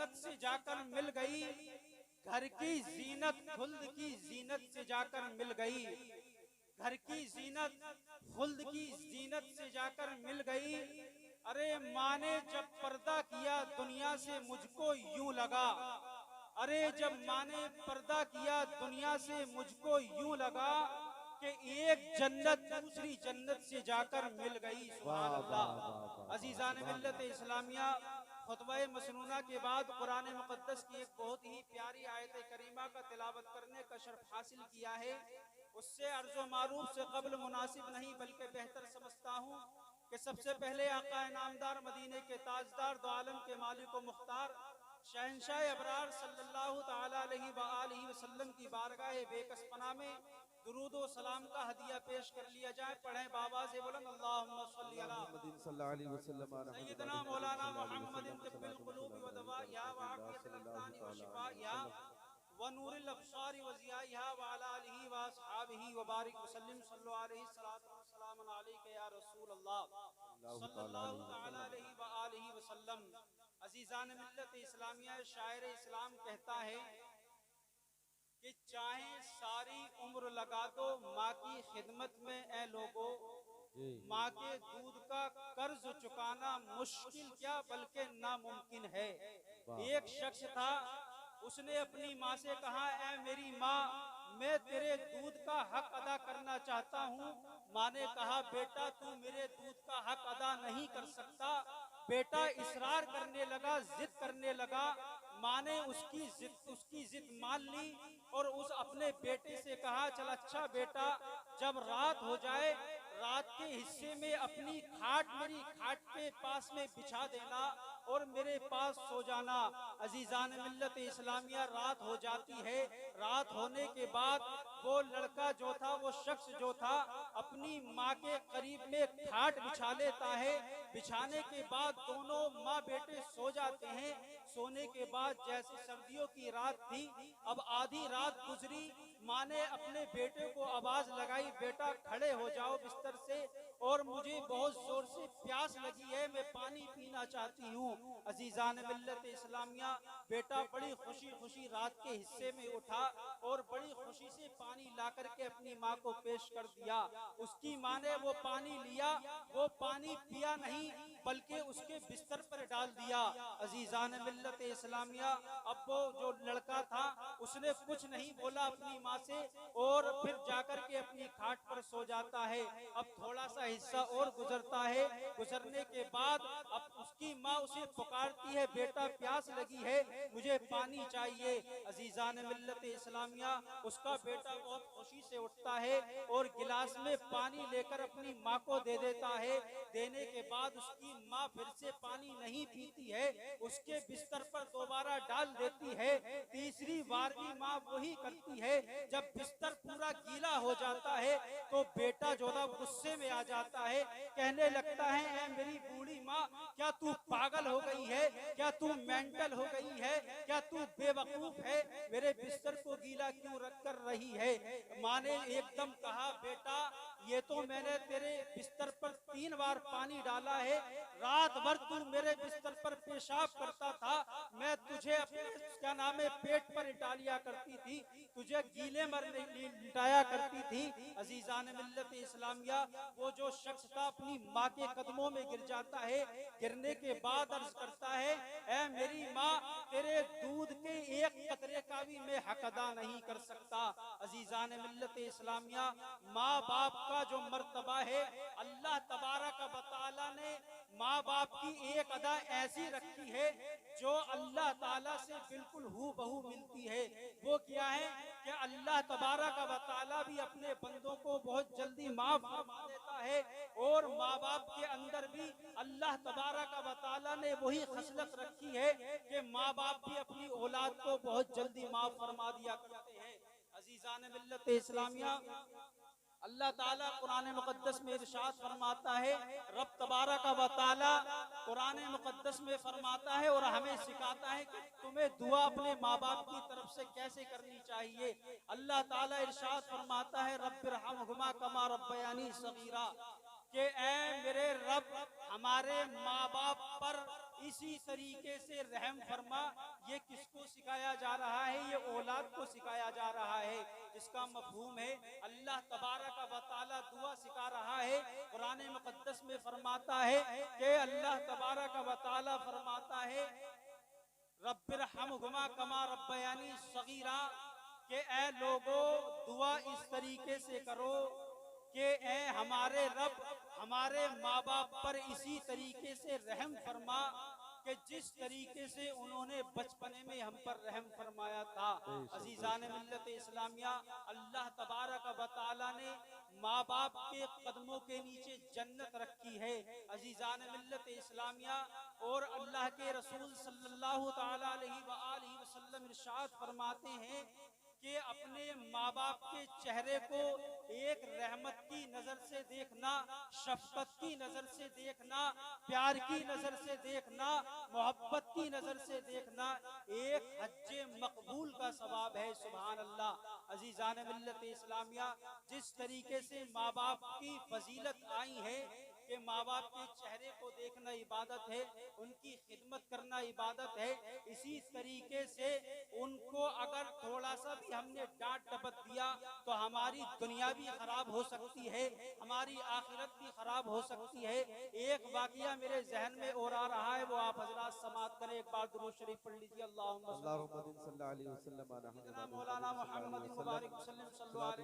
जन्नत से जाकर मिल गई, घर की जीनत खुल्द की जीनत से जाकर मिल गई, घर की जीनत खुल्द की जीनत से जाकर मिल गई। अरे माँ ने जब पर्दा किया दुनिया से मुझको यूं लगा, अरे जब माँ ने पर्दा किया दुनिया से मुझको यूं लगा कि एक जन्नत दूसरी जन्नत से जाकर मिल गई। सुभान अल्लाह। अजीजान मिल्लत इस्लामिया, खुतबा मसनूना के बाद कुरान मुक़द्दस की एक बहुत ही प्यारी आयत करीमा का तिलावत करने का शर्फ हासिल किया है। उससे अर्ज़ो मारूफ से कब्ल मुनासिब नहीं बल्कि बेहतर समझता हूँ कि सबसे पहले आका नामदार मदीने के ताजदार दो आलम के मालिक व मुख्तार शहंशाह अबरार सल्लल्लाहु तआला अलैहि व आलिहि वसल्लम की बारगाह बेकसपना में दुरूद व सलाम का हदिया पेश कर लिया जाए। पढ़ें बाबा से बुलंद अल्लाहुम्मा सल्ली अला सय्यदना मौलाना मुहम्मदिन तिब्बिल क़ुलूबि व दवाइहा व आफ़ियतिल अब्दानि व शिफ़ाइहा व नूरिल अब्सारि व ज़ियाइहा व अला आलिहि व अस्हाबिहि व बारिक वसल्लिम सल्लु अलैहि सलातु व सलामुन अलैका या रसूल अल्लाह सल्लल्लाहु तआला अलैहि व आलिहि वसल्लम। अज़ीज़ान मिल्लत इस्लामिया, शायर इस्लाम कहता है कि चाहे सारी उम्र लगा दो माँ की खिदमत में ए लोगो, माँ के दूध का कर्ज चुकाना मुश्किल क्या बल्कि नामुमकिन है। एक शख्स था, उसने अपनी माँ से कहा, ए मेरी माँ, मैं तेरे दूध का हक अदा करना चाहता हूँ। माँ ने कहा, बेटा तू मेरे दूध का हक अदा नहीं कर सकता। बेटा इसरार करने लगा, जिद करने लगा। माँ ने उसकी जिद मान ली और उस अपने बेटे से कहा, चल अच्छा बेटा, जब रात हो जाए रात के हिस्से में अपनी खाट मेरी खाट के पास में बिछा देना और मेरे पास सो जाना। अजीजान मिल्लत इस्लामिया, रात हो जाती है। रात होने के बाद वो लड़का जो था, वो शख्स जो था, अपनी माँ के करीब में खाट बिछा लेता है। बिछाने के बाद दोनों माँ बेटे सो जाते हैं। सोने के बाद जैसे सर्दियों की रात थी, अब आधी रात गुजरी, माँ ने अपने बेटे को आवाज लगाई, बेटा खड़े हो जाओ बिस्तर से और मुझे बहुत जोर से प्यास लगी है, मैं पानी पीना चाहती हूँ। अजीजान मिल्लत इस्लामिया, बेटा बड़ी खुशी खुशी रात के हिस्से में उठा और बड़ी खुशी से पानी ला करके अपनी माँ को पेश कर दिया। उसकी माँ ने वो पानी लिया, वो पानी पिया नहीं बल्कि उसके बिस्तर पर डाल दिया। अजीजान मिल्लत इस्लामिया, अब वो जो लड़का था उसने कुछ नहीं बोला अपनी माँ से और फिर जाकर के अपनी खाट पर सो जाता है। अब थोड़ा सा हिस्सा और गुजरता है। गुजरने के बाद अब उसकी माँ उसे पुकारती है, बेटा प्यास लगी है, मुझे पानी चाहिए। अजीजान मिल्लत इस्लामिया, उसका बेटा बहुत खुशी से उठता है और गिलास में पानी लेकर अपनी माँ को दे देता है। देने के बाद उसकी माँ फिर से पानी नहीं पीती है, उसके बिस्तर पर दोबारा डाल देती है। तीसरी बार भी माँ वही करती है। जब बिस्तर पूरा गीला हो जाता है तो बेटा जो था गुस्से में आ जाता है, कहने लगता है, ऐ मेरी बूढ़ी माँ, क्या तू पागल हो गई है, क्या तू मेंटल हो गई है, क्या तू बेवकूफ है, मेरे बिस्तर को गीला क्यों रख कर रही है। माँ ने एकदम कहा, बेटा ये तो मैंने तेरे बिस्तर पर 3 बार पानी डाला है, रात भर तू मेरे बिस्तर पर पेशाब करता था, मैं तुझे अपने क्या नाम है पेट पर लिटा करती थी, तुझे गीले मरने लिटाया करती थी। अजीजान मिल्लत इस्लामिया, वो जो शख्स था अपनी माँ के कदमों में गिर जाता है। गिरने के बाद अर्ज करता है, ऐ मेरी माँ, तेरे दूध के एक कतरे का भी मैं हक अदा नहीं कर सकता। अजीजान मिल्लत इस्लामिया, माँ बाप का जो मर्तबा है, अल्लाह तबारक व तआला ने माँ बाप की एक अदा ऐसी रखी है जो अल्लाह ताला से बिल्कुल हूबहू मिलती है। वो क्या है कि अल्लाह तबारक व तआला भी अपने बंदों को बहुत जल्दी माफ फरमा देता है और माँ बाप के अंदर भी अल्लाह तबारक व तआला ने वही खसलत रखी है कि माँ बाप भी अपनी औलाद को बहुत जल्दी माफ फरमा दिया करते हैं। अजीजान मिल्लत इस्लामिया, अल्लाह ताला कुरान मुक़द्दस में इरशाद फरमाता है, रब तबारक व तआला कुरान मुक़द्दस में फरमाता है और हमें सिखाता है कि तुम्हें दुआ अपने माँ बाप की तरफ से कैसे करनी चाहिए। अल्लाह ताला इरशाद फरमाता है, रब्बिरहमहुमा कमा रब्बयानी सगीरा, कि ऐ मेरे रब, हमारे माँ बाप पर इसी तरीके से रहम फरमा इसका मफहूम है अल्लाह तबारक व तआला दुआ सिखा रहा है। कुरान मुक़द्दस में फरमाता है कि अल्लाह तबारक व तआला फरमाता है रब्बिरहमहुमा कमा रब्बयानी सगीरा, कि ए लोगो दुआ इस तरीके से करो कि ए हमारे रब हमारे माँ बाप पर इसी तरीके से रहम फरमा कि जिस तरीके से उन्होंने बचपने में हम पर रहम फरमाया था। अजीजान मिल्लत इस्लामिया, अल्लाह तबारक व तआला ने माँ बाप के कदमों के नीचे जन्नत रखी है। अजीजान मिल्लत इस्लामिया, और अल्लाह के रसूल सल्लल्लाहु तआला अलैहि वसल्लम इरशाद फरमाते हैं कि अपने माँ बाप के चेहरे को एक रहमत की नजर से देखना, शफकत की नजर से देखना, प्यार की नजर से देखना, मोहब्बत की नजर से देखना एक हज्जे मकबूल का सवाब है। सुभान अल्लाह। अजीजान मिल्लत इस्लामिया, जिस तरीके से माँ बाप की फजीलत आई है कि माँ बाप के चेहरे को देखना इबादत है, उनकी खिदमत करना इबादत है, इसी तरीके से उनको अगर थोड़ा सा भी हमने डांट डपट दिया तो हमारी दुनिया भी खराब हो सकती है, हमारी आखिरत भी खराब हो सकती है। एक वाकया मेरे जहन में और आ रहा है, वो आप हजरात समाअत करें। एक बार दुरूद शरीफ पढ़ लीजिए। मौलाना मोहम्मद मुबारक वसल्लम सल्लल्लाहु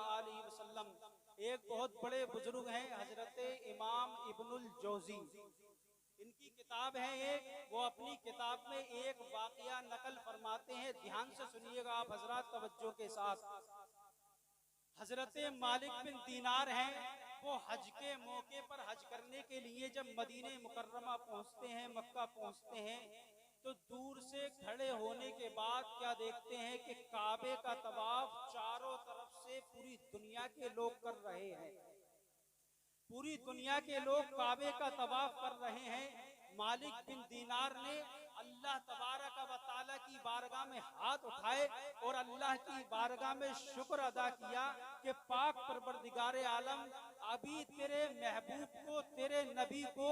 अलैहि वसल्लम। एक बहुत बड़े बुजुर्ग हैं हजरत इमाम इब्नुल जौजी, इनकी किताब है एक, वो अपनी किताब में एक वाकया नकल फरमाते हैं। ध्यान से सुनिएगा आप हजरात तवज्जो के साथ। हजरत मालिक बिन दीनार हैं, वो हज के मौके पर हज करने के लिए जब मदीने मुकर्रमा पहुंचते हैं, मक्का पहुंचते हैं, तो दूर से खड़े होने के बाद क्या देखते हैं कि काबे का तवाफ चारों तरफ से पूरी दुनिया के लोग कर रहे हैं। पूरी दुनिया के लोग काबे का तवाफ कर रहे हैं। मालिक बिन दीनार ने अल्लाह तबारक व तआला की बारगाह में हाथ उठाए और अल्लाह की बारगाह में शुक्र अदा किया कि पाक परवरदिगारे आलम, अभी तेरे महबूब को, तेरे नबी को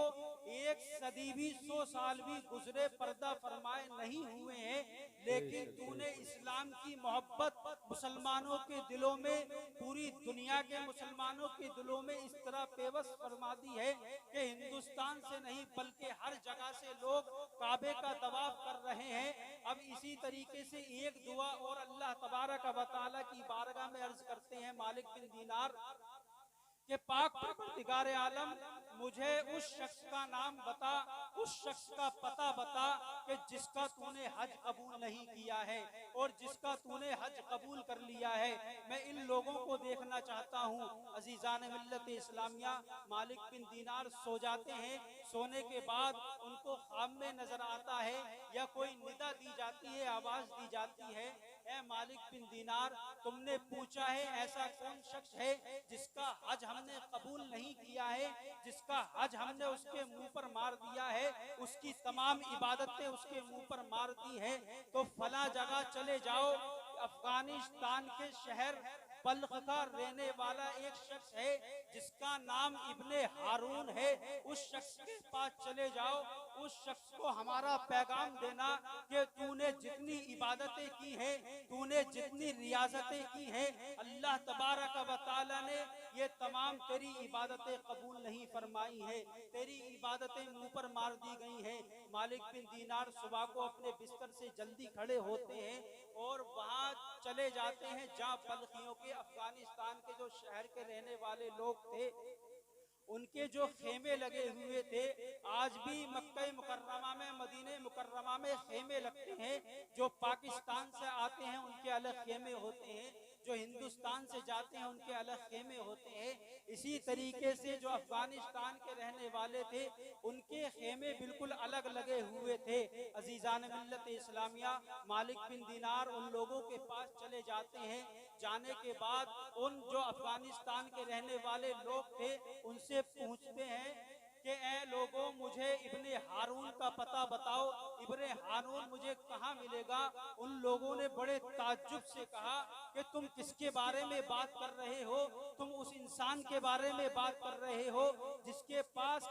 1 सदी भी 100 साल भी गुजरे पर्दा फरमाए नहीं हुए हैं, लेकिन तूने इस्लाम की मोहब्बत मुसलमानों के दिलों में, पूरी दुनिया के मुसलमानों के दिलों में इस तरह पेवस फरमा दी है कि हिंदुस्तान से नहीं बल्कि हर जगह से लोग काबे का तवाफ कर रहे हैं। अब इसी तरीके से एक दुआ और अल्लाह तबारक व तआला की बारगाह में अर्ज करते हैं मालिक बिन दीनार के पाक परवरदिगारे आलम, मुझे उस शख्स का नाम बता, उस शख्स का पता बता कि जिसका तूने हज कबूल नहीं किया है और जिसका तूने हज कबूल कर लिया है। मैं इन लोगों को देखना चाहता हूँ। अजीजान मिल्लत इस्लामिया, मालिक बिन दीनार सो जाते हैं। सोने के बाद उनको ख्वाब में नजर आता है या कोई निदा दी जाती है, आवाज दी जाती है, ए मालिक बिन दीनार, तुमने पूछा है ऐसा कौन शख्स है जिसका हज हमने कबूल नहीं किया है, जिसका हज हमने उसके मुंह पर मार दिया है, उसकी तमाम इबादतें उसके मुंह पर मार दी है, तो फला जगह चले जाओ। अफगानिस्तान के शहर बल्ख का रहने वाला एक शख्स है जिसका नाम इब्ने हारून है, उस शख्स के पास चले जाओ, उस शख्स को हमारा पैगाम देना कि तूने जितनी इबादतें की हैं, तूने जितनी रियाजतें की हैं, अल्लाह तबारक व तआला ने ये तमाम तेरी इबादतें कबूल नहीं फरमाई है, तेरी इबादतें मुंह पर मार दी गई हैं। मालिक बिन दीनार सुबह को अपने बिस्तर से जल्दी खड़े होते हैं और वहां चले जाते हैं जहां बल्खियों के, अफगानिस्तान के जो शहर के रहने वाले लोग थे, उनके जो खेमे लगे हुए थे। आज भी मक्का मुकर्रमा में, मदीने मुकर्रमा में खेमे लगते हैं। जो पाकिस्तान से आते हैं उनके अलग खेमे होते हैं, जो हिंदुस्तान से जाते हैं उनके अलग खेमे होते हैं। इसी तरीके से जो अफगानिस्तान के रहने वाले थे उनके खेमे बिल्कुल अलग लगे हुए थे। अजीजान मिल्लत इस्लामिया, मालिक बिन दीनार उन लोगों के पास चले जाते हैं। जाने के बाद उन जो अफगानिस्तान के रहने वाले लोग थे उनसे पूछते हैं कि ए लोगों, मुझे इब्ने हारून का पता बताओ। इब्ने हारून मुझे कहाँ मिलेगा। उन लोगों ने बड़े ताज्जुब से कहा कि तुम किसके बारे में बात कर रहे हो, तुम उस इंसान के बारे में बात कर रहे हो जिसके पास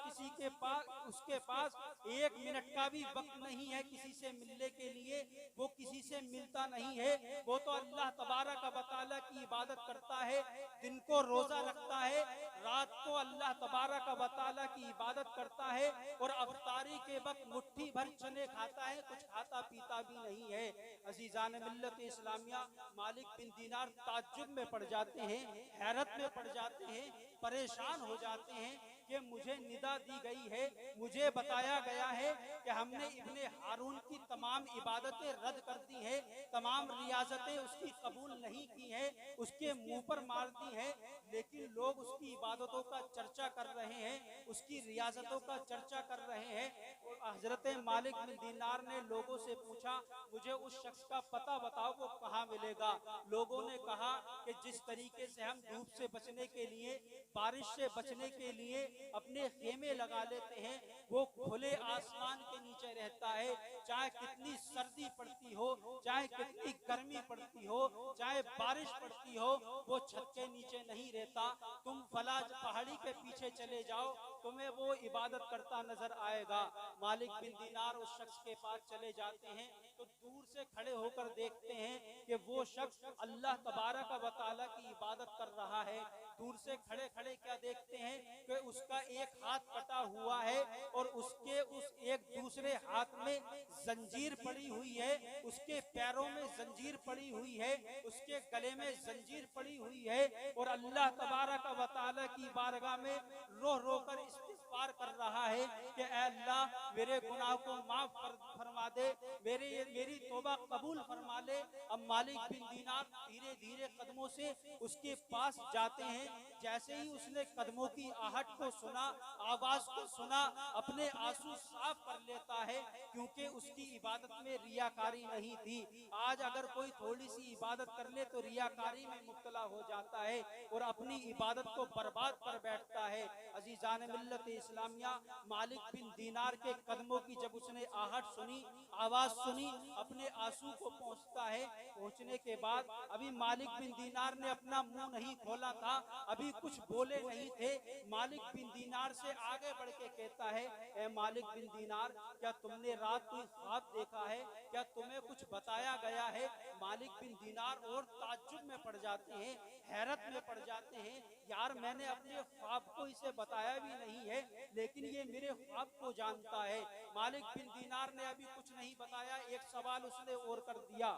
उसके पास 1 मिनट का भी वक्त नहीं है किसी से मिलने के लिए, वो किसी से मिलता नहीं है। वो तो अल्लाह तबारक व तआला की इबादत करता है, दिन को रोजा रखता है, रात को अल्लाह तबारक व तआला की इबादत करता है और अफ्तारी के वक्त मुट्ठी भर चने खाता है, कुछ खाता पीता भी नहीं है। अजीजान मिल्लत इस्लामिया, मालिक बिन दीनार ताज्जुब में पड़ जाते हैं, हैरत में पड़ जाते हैं, परेशान हो जाते हैं कि मुझे निदा दी गई है, मुझे बताया गया है कि हमने इब्ने हारून की तमाम इबादतें रद्द कर दी हैं, तमाम रियासतें उसकी कबूल नहीं की हैं, उसके मुंह पर मार दी हैं, लेकिन लोग उसकी इबादतों का चर्चा कर रहे हैं, उसकी रियासतों का चर्चा कर रहे हैं। और हजरत मालिक बिन दीनार ने लोगों से पूछा, मुझे उस शख्स का पता बताओ, वो कहाँ मिलेगा। लोगों ने कहा कि जिस तरीके से हम धूप से बचने के लिए, बारिश से बचने के लिए अपने खेमे लगा लेते हैं, वो खुले आसमान के नीचे रहता है, चाहे कितनी सर्दी पड़ती हो, चाहे कितनी गर्मी पड़ती हो, चाहे बारिश पड़ती हो, वो छत के नीचे नहीं रहता। तुम फला पहाड़ी के पीछे चले जाओ, तुम्हें वो इबादत करता नजर आएगा। मालिक बिन दीनार उस शख्स के पास चले जाते हैं तो दूर से खड़े होकर देखते हैं कि वो शख्स अल्लाह तबारक व तआला की इबादत कर रहा है। दूर से खड़े खड़े क्या देखते हैं कि उसका एक हाथ कटा हुआ है और उसके उस एक दूसरे हाथ में जंजीर पड़ी हुई है, उसके पैरों में जंजीर पड़ी हुई है, उसके गले में जंजीर पड़ी हुई है और अल्लाह तबारक व तआला की बारगाह में रो रो कर इस्तिग़फ़ार कर रहा है कि ऐ अल्लाह मेरे गुनाह को माफ फरमा दे, मेरी तौबा कबूल फरमा ले। अब मालिक बिन दीनार धीरे धीरे कदमों से उसके पास जाते हैं। जैसे ही उसने कदमों की आहट को सुना, आवाज को सुना, अपने आंसू साफ कर लेता है, क्योंकि उसकी इबादत में रियाकारी नहीं थी। आज अगर कोई थोड़ी सी इबादत कर ले तो रियाकारी में मुब्तला हो जाता है और अपनी इबादत को बर्बाद कर बैठता है। अजीजान मिल्लत इस्लामिया, मालिक बिन दीनार के कदमों की जब उसने आहट सुनी, आवाज सुनी, अपने आंसू को पहुंचता है। पहुंचने के बाद अभी मालिक बिन दीनार ने अपना मुंह नहीं खोला था, अभी कुछ बोले नहीं थे। मालिक बिन दीनार से आगे बढ़ के कहता है, ए मालिक बिन दीनार, क्या तुमने रात कोई ख्वाब देखा है, क्या तुम्हें कुछ बताया गया है। मालिक बिन दीनार और ताज्जुब में पड़ जाते हैं, हैरत में पड़ जाते हैं, यार मैंने अपने ख्वाब को इसे बताया भी नहीं है, लेकिन ये मेरे ख्वाब को जानता है। मालिक बिन दीनार ने अभी कुछ नहीं बताया, एक सवाल उसने और कर दिया,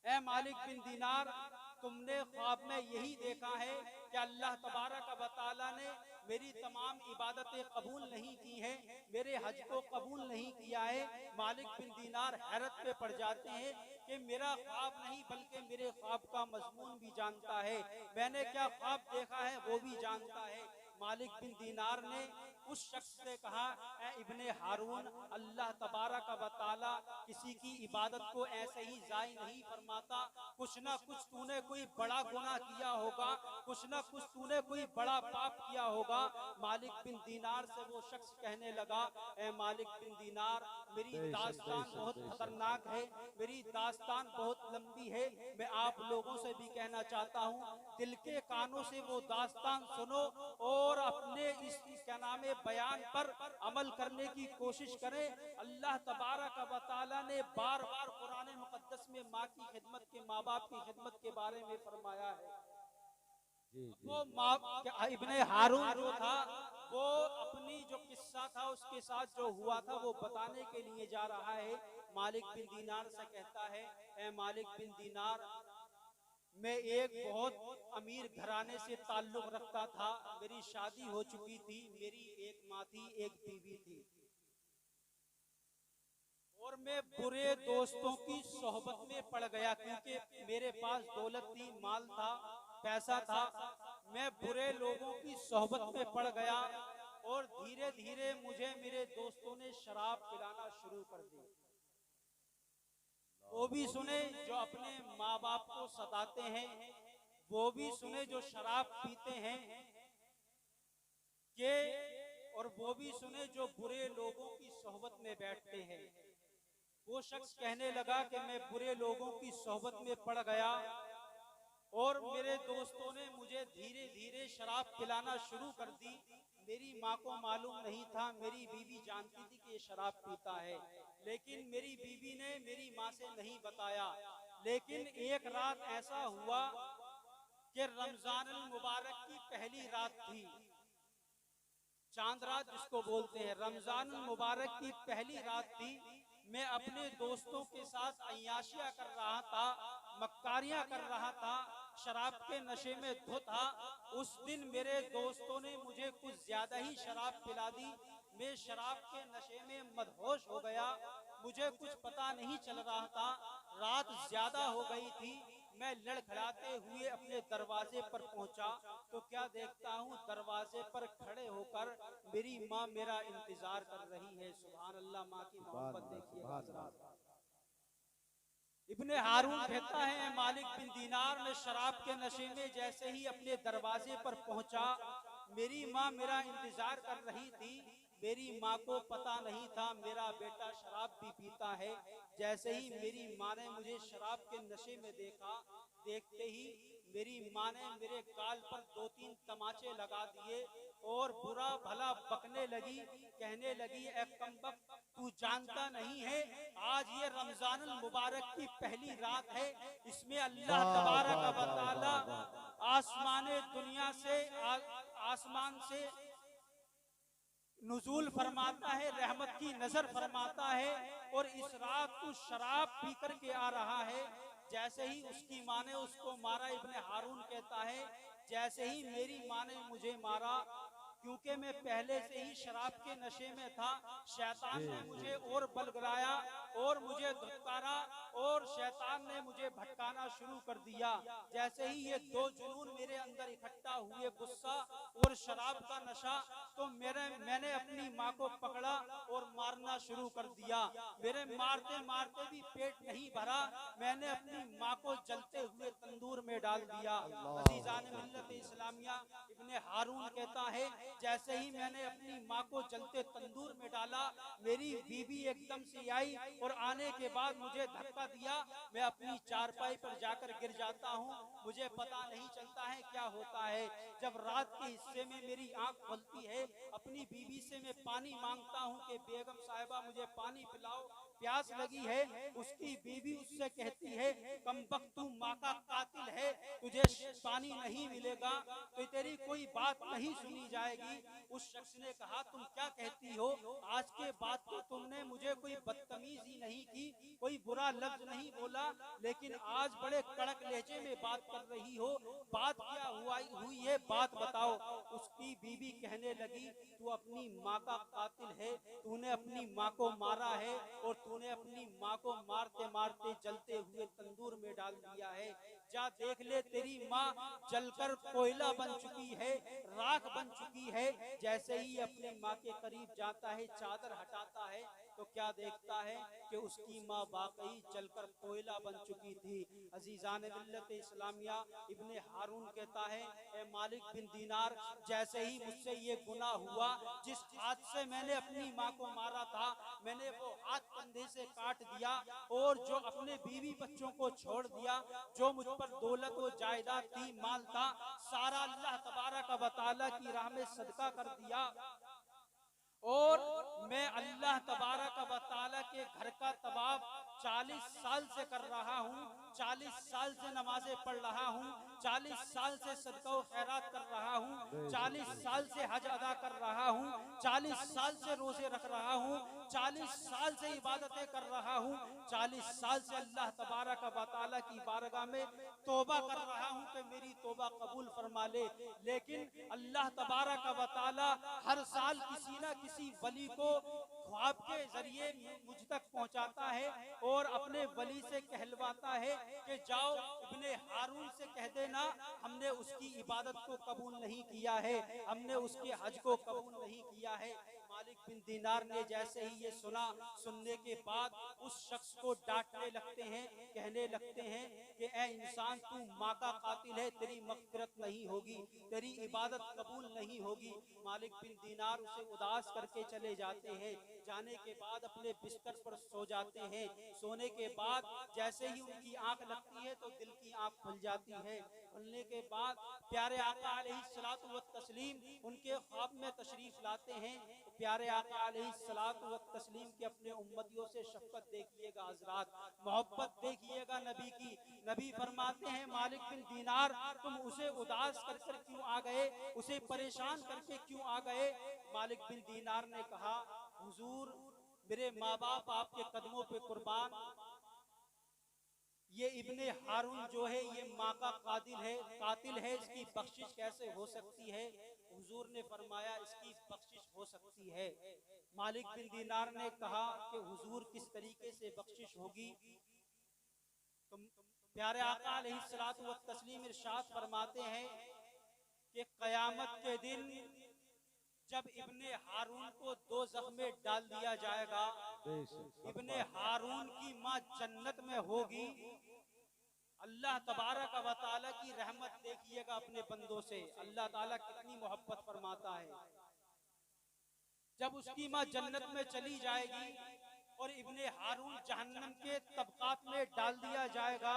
ए मालिक बिन दीनार, तुमने ख्वाब में यही देखा है कि अल्लाह तबारक व तआला ने मेरी तमाम इबादतें कबूल नहीं की हैं, मेरे हज को कबूल नहीं किया है। मालिक बिन दीनार हैरत में पड़ जाते हैं कि मेरा ख्वाब नहीं बल्कि मेरे ख्वाब का मजमून भी जानता है, मैंने क्या ख्वाब देखा है वो भी जानता है। मालिक बिन दीनार ने उस शख्स से कहा, ए इब्ने हारून, अल्लाह तबारक व तआला किसी की इबादत को ऐसे ही जाय नहीं फरमाता, कुछ ना कुछ तूने कोई बड़ा गुनाह किया होगा, कुछ ना कुछ तूने कोई बड़ा पाप किया होगा। मालिक बिन दीनार से वो शख्स कहने लगा, ए मालिक बिन दीनार, मेरी दास्तान बहुत खतरनाक है, मेरी दास्तान बहुत लंबी है, मैं आप लोगों से भी कहना चाहता हूँ, दिल के कानों से वो दास्तान सुनो और अपने इस क्या नाम है बयान पर अमल करने की कोशिश करें। अल्लाह तबारक व तआला ने बार बार कुरान मुकद्दस में माँ की खिदमत के, माँ बाप की खिदमत के बारे में फरमाया है। वो इब्ने हारून जो था, वो अपनी जो किस्सा था उसके साथ जो हुआ था वो बताने के लिए जा रहा है। मालिक बिन दीनार से कहता है, ए मालिक बिन दीनार, मैं एक बहुत अमीर घराने से ताल्लुक रखता था, मेरी शादी हो चुकी थी, मेरी एक माँ थी, एक बीवी थी, और मैं बुरे दोस्तों की सोहबत में पड़ गया, क्योंकि मेरे पास दौलत थी, माल था, पैसा था, मैं बुरे लोगों की सोहबत में पड़ गया और धीरे धीरे मुझे मेरे दोस्तों ने शराब पिलाना शुरू कर दी। वो भी सुने जो अपने माँ बाप को सताते हैं, वो भी सुने जो शराब पीते हैं, के और वो भी सुने जो बुरे लोगों की सोहबत में बैठते हैं। वो शख्स कहने लगा कि मैं बुरे लोगों की सोहबत में पड़ गया और मेरे दोस्तों ने मुझे धीरे धीरे शराब पिलाना शुरू कर दी। मेरी माँ को मालूम नहीं था, मेरी बीवी जानती थी कि ये शराब पीता है, लेकिन मेरी बीवी ने मेरी माँ से नहीं बताया। लेकिन एक रात ऐसा हुआ कि रमजान मुबारक की पहली रात थी, चांद रात जिसको बोलते हैं, रमजान मुबारक की पहली रात थी। मैं अपने दोस्तों के साथ अय्याशियां कर रहा था, मक्कारियां कर रहा था, शराब के नशे में धुत था। उस दिन मेरे दोस्तों ने मुझे कुछ ज्यादा ही शराब पिला दी। मैं शराब के नशे में मदहोश हो गया, मुझे कुछ पता नहीं चल रहा था। रात ज्यादा हो गई थी। मैं लड़खड़ाते हुए अपने दरवाजे पर पहुंचा तो क्या देखता हूँ, दरवाजे पर खड़े होकर मेरी माँ मेरा इंतजार कर रही है। सुभान अल्लाह, माँ की मोहब्बत देखिए। इब्ने हारून कहता है, मालिक बिन दीनार में शराब के नशे में जैसे ही अपने दरवाजे पर पहुंचा, मेरी माँ मेरा इंतजार कर रही थी। मेरी माँ को पता नहीं था मेरा बेटा शराब भी पीता है। जैसे ही मेरी माँ ने मुझे शराब के नशे में देखा, देखते ही मेरी माँ ने मेरे गाल पर 2-3 तमाचे लगा दिए और बुरा भला बकने लगी। कहने लगी, ए कमबख्त, तू जानता नहीं है आज ये रमजान मुबारक की पहली रात है, इसमें अल्लाह तबारक व तआला आसमान से नुज़ूल फरमाता है, रहमत की नजर फरमाता है, और इस रात तू शराब पी कर के आ रहा है। जैसे ही उसकी माँ ने उसको मारा, इब्ने हारून कहता है, जैसे ही मेरी माँ ने मुझे मारा, क्योंकि मैं पहले से ही शराब के नशे में था, शैतान ने मुझे और बलगलाया और मुझे धुतकारा और शैतान ने मुझे भटकाना शुरू कर दिया। जैसे ही ये दो जुनून मेरे अंदर इकट्ठा हुए, गुस्सा और शराब का नशा, तो मैंने अपनी माँ को पकड़ा और मारना शुरू कर दिया। मेरे मारते मारते भी पेट नहीं भरा, मैंने अपनी माँ को जलते हुए तंदूर में डाल दिया। अजीजान मिल्लत इस्लामिया, इब्ने हारून कहता है, जैसे ही मैंने अपनी माँ को जलते तंदूर में डाला, मेरी बीबी एकदम से आई और आने के बाद मुझे धक्का दिया। मैं अपनी चारपाई पर जाकर गिर जाता हूँ, मुझे पता नहीं चलता है क्या होता है। जब रात के हिस्से में मेरी आंख खुलती है, अपनी बीबी से मैं पानी मांगता हूँ कि बेगम साहिबा मुझे पानी पिलाओ, प्यास लगी है। उसकी बीबी उससे कहती है, कमबख्त, तू माँ का कातिल है, तुझे पानी नहीं मिलेगा तो तेरी कोई बात नहीं सुनी जाएगी। उस शख्स ने कहा, तुम क्या कहती हो? आज के बाद तो तुमने मुझे कोई बदतमीजी नहीं की, कोई बुरा लफ्ज नहीं बोला, लेकिन आज बड़े कड़क लहजे में बात कर रही हो, बात क्या हुई है, बात बताओ। उसकी बीबी कहने लगी, तू अपनी माँ का कातिल है, तूने अपनी माँ को मारा है और तूने अपनी माँ को मारते मारते जलते हुए तंदूर में डाल दिया है। जा देख ले, तेरी माँ जलकर कोयला बन चुकी है, राख बन चुकी है। जैसे ही अपनी माँ के करीब जाता है, चादर हटाता है, तो क्या देखता है कि उसकी माँ वाकई जलकर कोयला बन चुकी थी। अजीजान मिल्लत इस्लामिया, इब्ने हारून कहता है, ए मालिक बिन दीनार, जैसे ही मुझसे ये गुनाह हुआ, जिस हाथ से मैंने अपनी माँ को मारा था, मैंने वो हाथ कंधे से काट दिया और जो अपने बीवी बच्चों को छोड़ दिया, जो मुझ पर दौलत व जायदाद थी, माल था, सारा अल्लाह तबारक व तआला की राह में सदका कर दिया। और मैं अल्लाह तबारक व तआला के घर का तवाफ 40 साल से कर रहा हूँ, 40 साल से नमाजें पढ़ रहा हूँ, 40 साल से सदका व खैरात कर रहा हूँ, 40 साल से हज अदा कर रहा हूँ, 40 साल से रोजे रख रहा हूँ, 40 साल से इबादतें कर रहा हूँ, 40 साल से अल्लाह तबारक व तआला की बारगाह में तौबा कर रहा हूँ कि मेरी तौबा कबूल फरमा ले। लेकिन अल्लाह तबारक व तआला हर साल किसी न किसी वली को ख्वाब के जरिए मुझ तक पहुंचाता है और अपने वली से कहलवाता है कि जाओ इब्ने हारून से कह देना, हमने उसकी इबादत को कबूल नहीं किया है, हमने उसके हज को कबूल नहीं किया है। मालिक बिन दीनार ने जैसे ही ये सुना, सुनने के बाद उस शख्स को डांटने लगते हैं, कहने लगते हैं कि ए इंसान, तू माँ का कातिल है, तेरी मग़फ़िरत नहीं होगी, तेरी इबादत कबूल नहीं होगी। मालिक बिन दीनार उसे उदास करके चले जाते हैं। जाने के बाद अपने बिस्तर पर सो जाते हैं। सोने के बाद जैसे ही उनकी आंख लगती है तो दिल की आंख खुल जाती है। खुलने के बाद प्यारे आका अलैहिस्सलातु व तस्लीम उनके ख्वाब में तशरीफ लाते हैं। तो प्यारे आका अलैहिस्सलातु व तस्लीम के अपने उम्मतियों से शफ़क़त देखिएगा हज़रात, मोहब्बत देखिएगा नबी की। नबी फरमाते हैं, मालिक बिन दीनार, तुम उसे उदास कर कर क्यों आ गए, उसे परेशान करके क्यों आ गए? मालिक बिन दीनार ने कहा, हुजूर, मेरे माँ बाप आपके कदमों पे कुर्बान, ये इब्ने हारून जो है ये माँ का कातिल है, इसकी बख्शिश कैसे हो सकती है? हुजूर ने फरमाया, इसकी बख्शिश हो सकती है। मालिक बिन दीनार ने कहा कि हुजूर, किस तरीके से बख्शिश होगी? तो प्यारे आका अलैहिस्सलातु व तस्लीम इरशाद फरमाते हैं कि क़यामत के दिन जब इब्ने हारून को दोज़ख में डाल दिया जाएगा, इब्ने हारून की माँ जन्नत में होगी। अल्लाह तबारक व तआला की रहमत देखिएगा अपने बंदों से, अल्लाह ताला कितनी मोहब्बत फरमाता है। जब उसकी माँ जन्नत में चली जाएगी और इब्ने हारून जहन्नम के तबकात में डाल दिया जाएगा,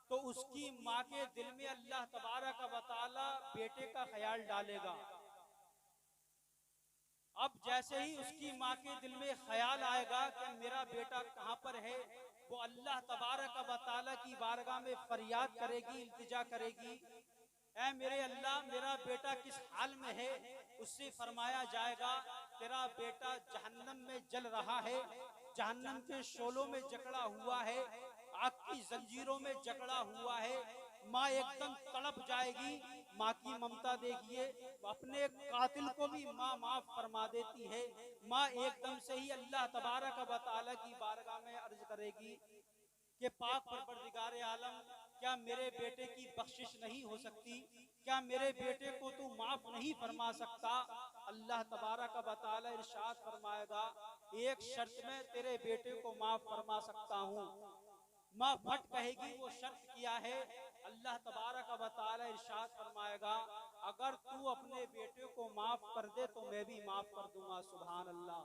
तो उसकी माँ के दिल में अल्लाह तबारक व तआला बेटे का ख्याल डालेगा। अब जैसे ही उसकी माँ के दिल में ख्याल आएगा कि मेरा बेटा कहाँ पर है, वो अल्लाह तबारक व तआला की बारगाह में फरियाद करेगी, इल्तिजा करेगी, ऐ मेरे अल्लाह, मेरा बेटा किस हाल में है? उससे फरमाया जाएगा, तेरा बेटा जहन्नम में जल रहा है, जहन्नम के शोलों में जकड़ा हुआ है, आग की जंजीरों में जकड़ा हुआ है। माँ एकदम तड़प जाएगी। माँ की ममता देखिए, अपने कातिल को भी माँ माफ फरमा देती है। माँ एकदम से ही अल्लाह तबारक व तआला की बारगाह में अर्ज करेगी कि पाक परवरदिगार आलम, क्या मेरे बेटे की बख्शिश नहीं हो सकती? क्या मेरे बेटे को तू माफ नहीं फरमा सकता? अल्लाह तबारक व तआला इरशाद फरमाएगा, एक शर्त में तेरे बेटे को माफ फरमा सकता हूँ। माँ फट कहेगी, वो शर्त किया है? अल्लाह तबारक व तआला इरशाद फरमाएगा, अगर तू अपने बेटे को माफ कर दे तो मैं भी माफ कर दूंगा। सुभान अल्लाह।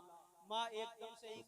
माँ एकदम से ही